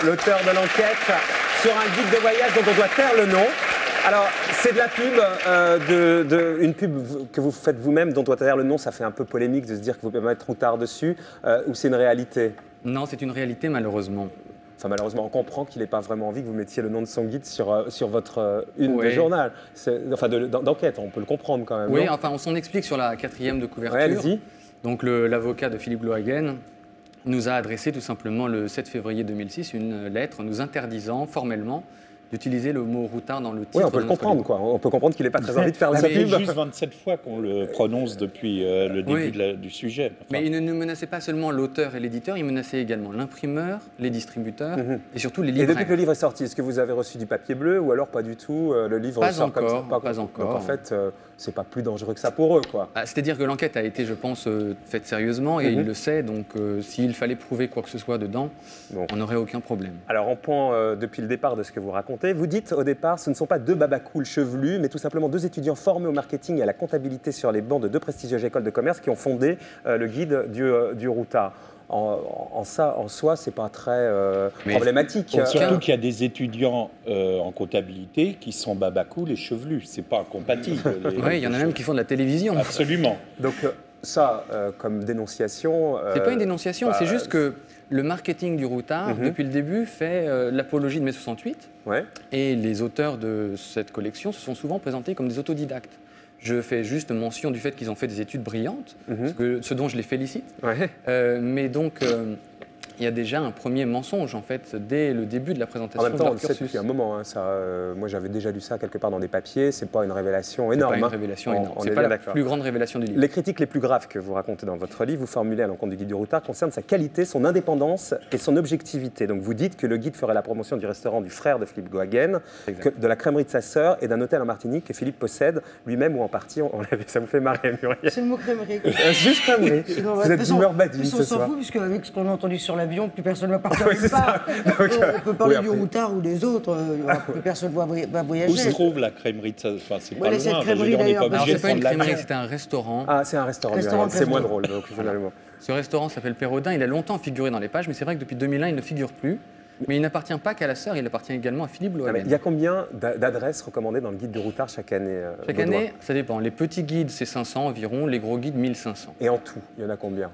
l'auteur de l'enquête sur un guide de voyage dont on doit taire le nom. Alors, c'est de la pub, une pub que vous faites vous-même, dont on doit taire le nom. Ça fait un peu polémique de se dire que vous pouvez mettre Routard dessus, ou c'est une réalité? Non, c'est une réalité, malheureusement. Enfin, malheureusement, on comprend qu'il n'ait pas vraiment envie que vous mettiez le nom de son guide sur votre une de Oui. journal, enfin d'enquête, on peut le comprendre quand même. Oui, non enfin, on s'en explique sur la 4e de couverture. Ouais, allez-y. Donc, l'avocat de Philippe Lohagen nous a adressé tout simplement le 7 février 2006 une lettre nous interdisant formellement d'utiliser le mot routard dans le titre. Oui, on peut de le notre comprendre, livre. quoi. On peut comprendre qu'il n'ait pas très envie de faire Ça sa fait pub. juste 27 fois qu'on le prononce depuis le début du sujet. Enfin, Mais il ne menaçait pas seulement l'auteur et l'éditeur, il menaçait également l'imprimeur, les distributeurs et surtout les Et libraires. depuis que le livre est sorti, est-ce que vous avez reçu du papier bleu ou alors pas du tout? Le livre Pas sort comme ça, encore, pas encore. Donc en fait, c'est pas plus dangereux que ça pour eux, quoi. Ah, c'est-à-dire que l'enquête a été, je pense, faite sérieusement et il le sait, donc s'il fallait prouver quoi que ce soit dedans, Bon. on n'aurait aucun problème. Alors, on prend depuis le départ de ce que vous racontez. Vous dites au départ, ce ne sont pas deux babacools chevelus, mais tout simplement deux étudiants formés au marketing et à la comptabilité sur les bancs de deux prestigieuses écoles de commerce qui ont fondé le guide du routard. En soi, c'est pas très problématique. surtout qu'il y a des étudiants en comptabilité qui sont babacools et chevelus. C'est pas incompatible. Oui, il y en a même qui font de la télévision. Absolument. Donc, ça, comme dénonciation. C'est pas une dénonciation, bah, c'est juste que le marketing du routard, depuis le début, fait l'apologie de mai 68. Ouais. Et les auteurs de cette collection se sont souvent présentés comme des autodidactes. Je fais juste mention du fait qu'ils ont fait des études brillantes, ce dont je les félicite. Ouais. Mais donc, il y a déjà un premier mensonge, en fait, dès le début de la En présentation même temps, de on leur le sait cursus. depuis un moment. Hein, ça, moi, j'avais déjà lu ça quelque part dans des papiers. C'est pas une révélation énorme. C'est pas hein. une révélation On- énorme. on C'est est pas bien la d'accord. plus grande révélation du livre. Les critiques les plus graves que vous racontez dans votre livre, vous formulez à l'encontre du guide du routard, concernent sa qualité, son indépendance et son objectivité. Donc vous dites que le guide ferait la promotion du restaurant du frère de Philippe Lohagen, de la crèmerie de sa sœur et d'un hôtel en Martinique que Philippe possède lui-même ou en partie. Ça vous fait marrer, Muriel. C'est le mot crèmerie. Juste crèmerie. Non, Vous êtes d'humeur badine on ce s'en soir. fout, puisque avec ce qu'on a entendu sur l'avion, plus personne ne va partir Oui, nulle c'est ça. part. Donc, On peut parler oui, du après- routard ou des autres, plus personne ne va Où voyager. se trouve la crèmerie de ça? Enfin, c'est pas Voilà, cette loin. Je veux crèmerie, dire, on n'est d'ailleurs, pas Alors, obligé c'est de pas une prendre crèmerie, l'avion. c'est un restaurant. Ah, c'est un restaurant. Restaurant C'est moins Creston. drôle, donc, finalement. Ce restaurant s'appelle Pérodin. Il a longtemps figuré dans les pages, mais c'est vrai que depuis 2001, il ne figure plus. Mais il n'appartient pas qu'à la sœur, il appartient également à Philippe Ah, mais Lohagen. il y a combien d'adresses recommandées dans le guide du routard chaque année Chaque Baudouin année, ça dépend. Les petits guides, c'est 500 environ. Les gros guides, 1500. Et en tout, il y en a combien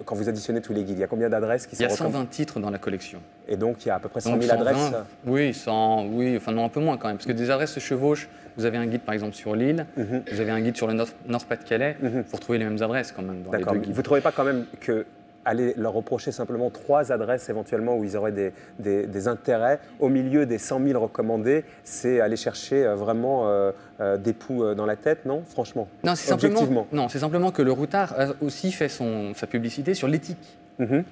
quand vous additionnez tous les guides, il y a combien d'adresses qui Il y sont a 120 recommandées? titres dans la collection. Et donc, il y a à peu près 100 Donc 000 adresses. 120, oui, 100, oui, enfin non, un peu moins quand même. Parce que des adresses se chevauchent. Vous avez un guide par exemple sur l'île, vous avez un guide sur le Nord-Pas-de-Calais. Vous retrouvez les mêmes adresses quand même dans les D'accord. deux Mais guides. vous ne trouvez pas quand même que aller leur reprocher simplement 3 adresses éventuellement où ils auraient des intérêts au milieu des 100 000 recommandés, c'est aller chercher vraiment des poux dans la tête, non? Franchement, Non, c'est objectivement. simplement que le routard a aussi fait sa publicité sur l'éthique. Mhm.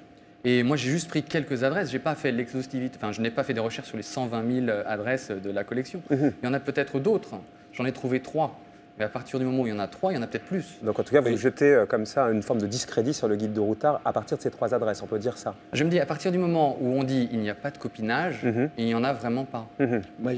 Et moi, j'ai juste pris quelques adresses. J'ai pas fait l'exhaustivité. Enfin, je n'ai pas fait des recherches sur les 120 000 adresses de la collection. Il y en a peut-être d'autres. J'en ai trouvé 3. Mais à partir du moment où il y en a 3, il y en a peut-être plus. Donc en tout cas, vous Oui. jetez comme ça une forme de discrédit sur le guide de routard à partir de ces 3 adresses, on peut dire ça. Je me dis, à partir du moment où on dit il n'y a pas de copinage, il n'y en a vraiment pas. Moi,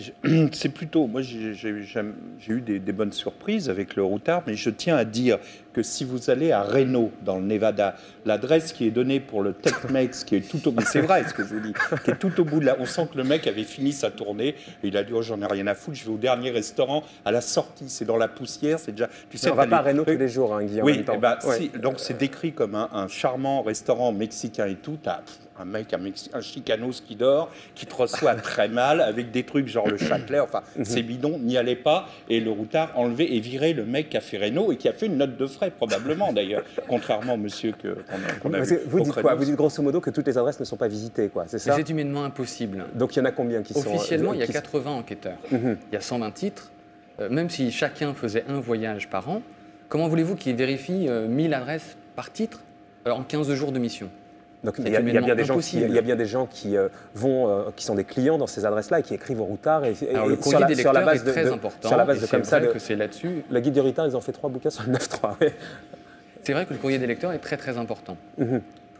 c'est plutôt. Moi, j'ai eu des bonnes surprises avec le routard, mais je tiens à dire que si vous allez à Reno, dans le Nevada, l'adresse qui est donnée pour le Tex-Mex, qui est tout au bout, c'est vrai ce que je vous dis, qui est tout au bout de la. On sent que le mec avait fini sa tournée et il a dit oh, j'en ai rien à foutre, je vais au dernier restaurant à la sortie, c'est dans la poussière, c'est déjà. Tu sais, On va t'as pas à les- Reno tous les jours, hein, Guy, en Oui, même temps. eh ben, Ouais. si, donc c'est décrit comme un charmant restaurant mexicain et tout. T'as un mec, un chicanos qui dort, qui te reçoit très mal, avec des trucs genre le Châtelet, enfin, c'est bidon, n'y allez pas. Et le routard enlevé et viré le mec qui a fait Reno et qui a fait une note de frais, probablement d'ailleurs, contrairement au monsieur qu'on a Parce vu. que vous au dites Créneau. quoi? Vous dites grosso modo que toutes les adresses ne sont pas visitées, quoi, c'est Mais ça? c'est humainement impossible. Donc il y en a combien qui sont... Officiellement, il y a qui- 80 enquêteurs. Il y a 120 titres. Même si chacun faisait un voyage par an, comment voulez-vous qu'ils vérifient 1000 adresses par titre en 15 jours de mission? Donc C'est il y a humainement bien des gens impossible. il y a bien des gens qui qui sont des clients dans ces adresses-là et qui écrivent au routard. Et Alors, le sur courrier des sur la lecteurs base est très important. Sur la base et de c'est comme ça, vrai que c'est là-dessus. le guide du routard, ils ont fait 3 bouquins sur le 9-3. Ouais. C'est vrai que le courrier des lecteurs est très très important.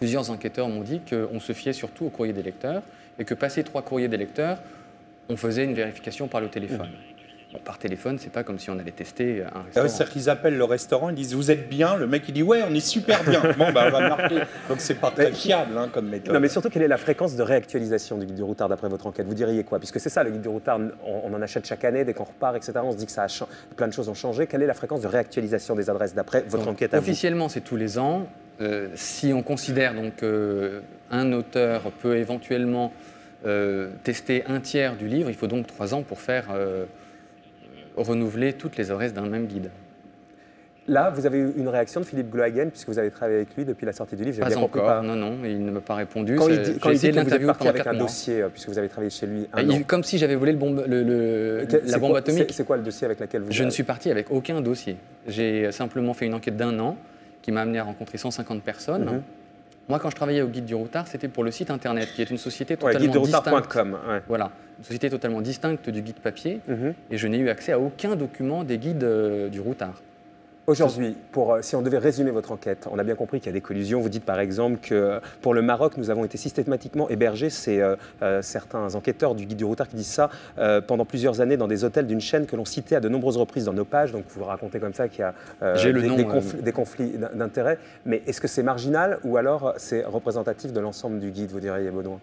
Plusieurs enquêteurs m'ont dit qu'on se fiait surtout au courrier des lecteurs et que passé 3 courriers des lecteurs, on faisait une vérification par le téléphone. Bon, par téléphone, c'est pas comme si on allait tester un Ah ouais, restaurant. c'est-à-dire qu'ils appellent le restaurant, ils disent vous êtes bien, le mec il dit ouais on est super bien. Bon bah on va marquer. Donc c'est pas très fiable hein, comme méthode. Non, mais surtout, quelle est la fréquence de réactualisation du guide du routard d'après votre enquête? Vous diriez quoi? Puisque c'est ça, le guide du routard, on en achète chaque année, dès qu'on repart, etc. On se dit que plein de choses ont changé. Quelle est la fréquence de réactualisation des adresses d'après votre Donc, enquête à vous? officiellement, c'est tous les ans. Si on considère donc qu'un auteur peut éventuellement tester un tiers du livre, il faut donc 3 ans pour faire renouveler toutes les adresses d'un même guide. Là, vous avez eu une réaction de Philippe Glohagen, puisque vous avez travaillé avec lui depuis la sortie du livre. J'ai Pas bien compris, encore, non, il ne m'a pas répondu. Quand il J'ai dit essayé que de vous êtes l'interviewer parti pendant avec 4 un mois. dossier, puisque vous avez travaillé chez lui un an. Comme si j'avais volé la bombe atomique. C'est quoi le dossier avec lequel vous Je ne suis parti avec aucun dossier. J'ai simplement fait une enquête d'1 an qui m'a amené à rencontrer 150 personnes. Mhm. Moi, quand je travaillais au Guide du Routard, c'était pour le site internet, qui est une société Ouais, totalement distincte. guide-de-routard.com. Ouais. Voilà, une société totalement distincte du guide papier. Mhm. Et je n'ai eu accès à aucun document des guides du Routard. Aujourd'hui, si on devait résumer votre enquête, on a bien compris qu'il y a des collusions. Vous dites par exemple que pour le Maroc, nous avons été systématiquement hébergés. C'est certains enquêteurs du Guide du Routard qui disent ça pendant plusieurs années dans des hôtels d'une chaîne que l'on citait à de nombreuses reprises dans nos pages. Donc vous racontez comme ça qu'il y a des conflits d'intérêts. Mais est-ce que c'est marginal ou alors c'est représentatif de l'ensemble du guide, vous diriez, Baudouin?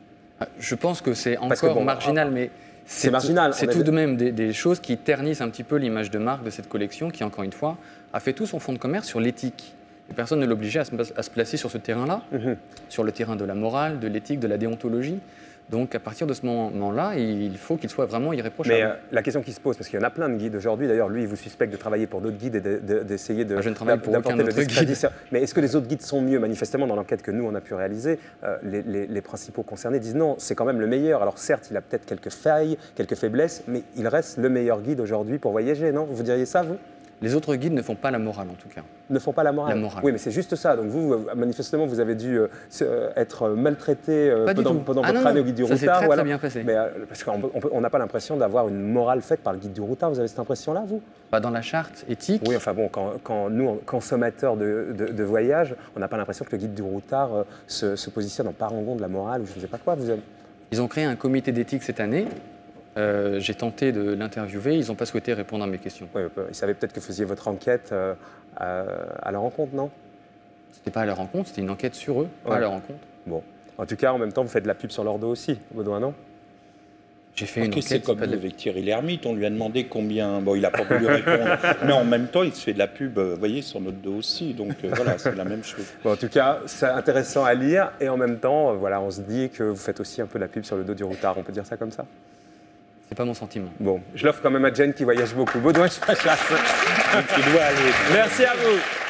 Je pense que c'est encore marginal, mais c'est marginal. C'est tout de même des choses qui ternissent un petit peu l'image de marque de cette collection qui, encore une fois, a fait tout son fonds de commerce sur l'éthique. Et personne ne l'obligeait à se placer sur ce terrain-là, sur le terrain de la morale, de l'éthique, de la déontologie. Donc à partir de ce moment-là, il faut qu'il soit vraiment irréprochable. Mais la question qui se pose, parce qu'il y en a plein de guides aujourd'hui, d'ailleurs lui il vous suspecte de travailler pour d'autres guides et d'essayer de... Je ne travaille pour aucun autre guide. Mais est-ce que les autres guides sont mieux? Manifestement, dans l'enquête que nous on a pu réaliser, les principaux concernés disent non, c'est quand même le meilleur. Alors certes, il a peut-être quelques failles, quelques faiblesses, mais il reste le meilleur guide aujourd'hui pour voyager, non? Vous diriez ça, vous? Les autres guides ne font pas la morale, en tout cas. Ne font pas la morale? Oui, mais c'est juste ça. Donc vous, manifestement, vous avez dû être maltraité pendant votre année au Guide du Routard. Ça s'est très bien passé. Mais, parce qu'on n'a pas l'impression d'avoir une morale faite par le Guide du Routard. Vous avez cette impression-là, vous? Dans la charte éthique. Oui, enfin bon, quand nous, consommateurs de voyage, on n'a pas l'impression que le Guide du Routard se positionne en parangon de la morale ou je ne sais pas quoi. Ils ont créé un comité d'éthique cette année. J'ai tenté de l'interviewer, ils n'ont pas souhaité répondre à mes questions. Oui, ils savaient peut-être que vous faisiez votre enquête à leur rencontre, non? C'était pas à leur rencontre, c'était une enquête sur eux, pas à leur rencontre. Bon. En tout cas, en même temps, vous faites de la pub sur leur dos aussi, Baudouin, non? J'ai fait une enquête. C'est comme avec Thierry Lhermitte, on lui a demandé combien... Bon, il n'a pas voulu répondre, mais en même temps, il se fait de la pub, vous voyez, sur notre dos aussi, donc voilà, c'est la même chose. Bon, en tout cas, c'est intéressant à lire, et en même temps, voilà, on se dit que vous faites aussi un peu de la pub sur le dos du routard, on peut dire ça comme ça? C'est pas mon sentiment. Bon, je l'offre quand même à Jen qui voyage beaucoup. Baudouin, je passe. Tu dois aller. Merci à vous.